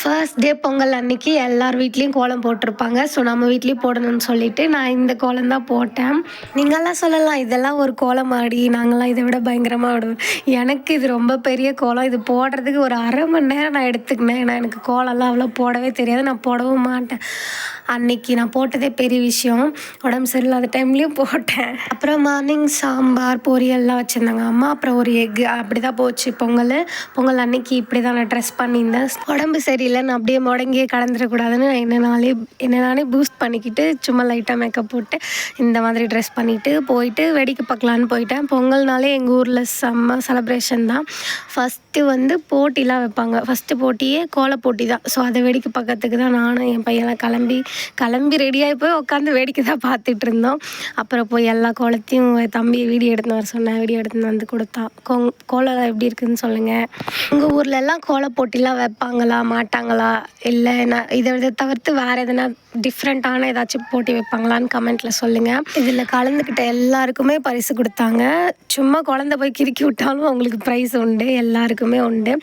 First day Pongal அன்னைக்கு எல்லார் வீட்லேயும் கோலம் போட்டிருப்பாங்க. ஸோ நம்ம வீட்லேயும் போடணும்னு சொல்லிட்டு நான் இந்த கோலம் தான் போட்டேன். நீங்கள்லாம் சொல்லலாம், இதெல்லாம் ஒரு கோலமாடி, நாங்கள்லாம் இதை விட பயங்கரமாக விடுவோம். எனக்கு இது ரொம்ப பெரிய கோலம். இது போடுறதுக்கு ஒரு 1/2 மணி நேரம் நான் எடுத்துக்கினேன். ஏன்னா எனக்கு கோலம்லாம் அவ்வளோ போடவே தெரியாது, நான் போடவும் மாட்டேன். அன்னைக்கு நான் போட்டதே பெரிய விஷயம். உடம்பு சரியில்லாத டைம்லேயும் போட்டேன். அப்புறம் மார்னிங் சாம்பார் பொரியல்லாம் வச்சுருந்தாங்க அம்மா. அப்புறம் ஒரு எக்கு, அப்படி தான் போச்சு பொங்கல் அன்னைக்கு. இப்படி தான் நான் ட்ரெஸ் பண்ணியிருந்தேன். உடம்பு சரியில்லை, நான் அப்படியே முடங்கியே கடந்துடக்கூடாதுன்னு என்ன நானே பூஸ்ட் பண்ணிக்கிட்டு சும்மா லைட்டாக மேக்கப் போட்டு இந்த மாதிரி ட்ரெஸ் பண்ணிவிட்டு போயிட்டு வேடிக்கை பார்க்கலான்னு போயிட்டேன். பொங்கல்னாலே எங்கள் ஊரில் செம்ம செலப்ரேஷன் தான். ஃபஸ்ட்டு வந்து போட்டிலாம் வைப்பாங்க. ஃபஸ்ட்டு போட்டியே கோல போட்டி தான். ஸோ அதை வேடிக்கை பார்க்கறதுக்கு தான் நானும் என் பையெல்லாம் கிளம்பி ரெடியாகி போய் உட்காந்து வேடிக்கை தான் பார்த்துட்டு இருந்தோம். அப்புறம் போய் எல்லா கோலத்தையும் தம்பி வீடியோ எடுத்துன்னு வர சொன்னேன். வீடியோ எடுத்துன்னு வந்து கொடுத்தா. கோலம் எப்படி இருக்குதுன்னு சொல்லுங்கள். உங்கள் ஊரில் எல்லாம் கோல போட்டிலாம் வைப்பாங்களா மாட்டாங்களா? இல்லை நான் இதை தவிர்த்து வேறு எதனா டிஃப்ரெண்ட்டான ஏதாச்சும் போட்டி வைப்பாங்களான்னு கமெண்ட்டில் சொல்லுங்கள். இதில் கலந்துக்கிட்ட எல்லாருக்குமே பரிசு கொடுத்தாங்க. சும்மா குழந்தை போய் கிறுக்கி விட்டாலும் அவங்களுக்கு ப்ரைஸ் உண்டு, எல்லாருக்குமே உண்டு.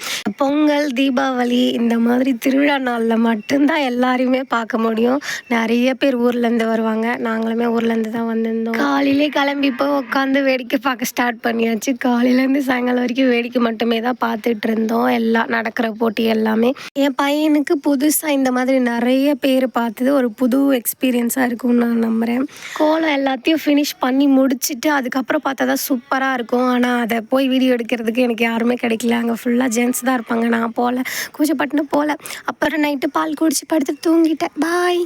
பொங்கல், தீபாவளி இந்த மாதிரி திருவிழா நாளில் மட்டும்தான் எல்லாரையுமே பார்க்க முடியும். நிறைய பேர் ஊர்லேருந்து வருவாங்க. நாங்களுமே ஊர்லேருந்து தான் வந்திருந்தோம். காலையிலே கிளம்பி போய் உட்காந்து வேடிக்கை பார்க்க ஸ்டார்ட் பண்ணியாச்சு. காலையிலேருந்து சாயங்காலம் வரைக்கும் வேடிக்கை மட்டுமே தான் பார்த்துட்டு இருந்தோம். எல்லாம் நடக்கிற போட்டி எல்லாமே. என் பையனுக்கு புதுசாக இந்த மாதிரி நிறைய பேர் பார்த்தது ஒரு புது எக்ஸ்பீரியன்ஸாக இருக்கும்னு நான் நம்புகிறேன். கோலம் எல்லாத்தையும் ஃபினிஷ் பண்ணி முடிச்சுட்டு அதுக்கப்புறம் பார்த்தா தான் சூப்பராக இருக்கும். ஆனால் அதை போய் வீடியோ எடுக்கிறதுக்கு எனக்கு யாருமே கிடைக்கல. அங்கே ஃபுல்லாக ஜென்ஸ் தான் இருப்பாங்க. நான் போகல, கூச்சப்பட்டுன்னு போகல. அப்புறம் நைட்டு பால் குடிச்சு படுத்து தூங்கிட்டேன். பாய்.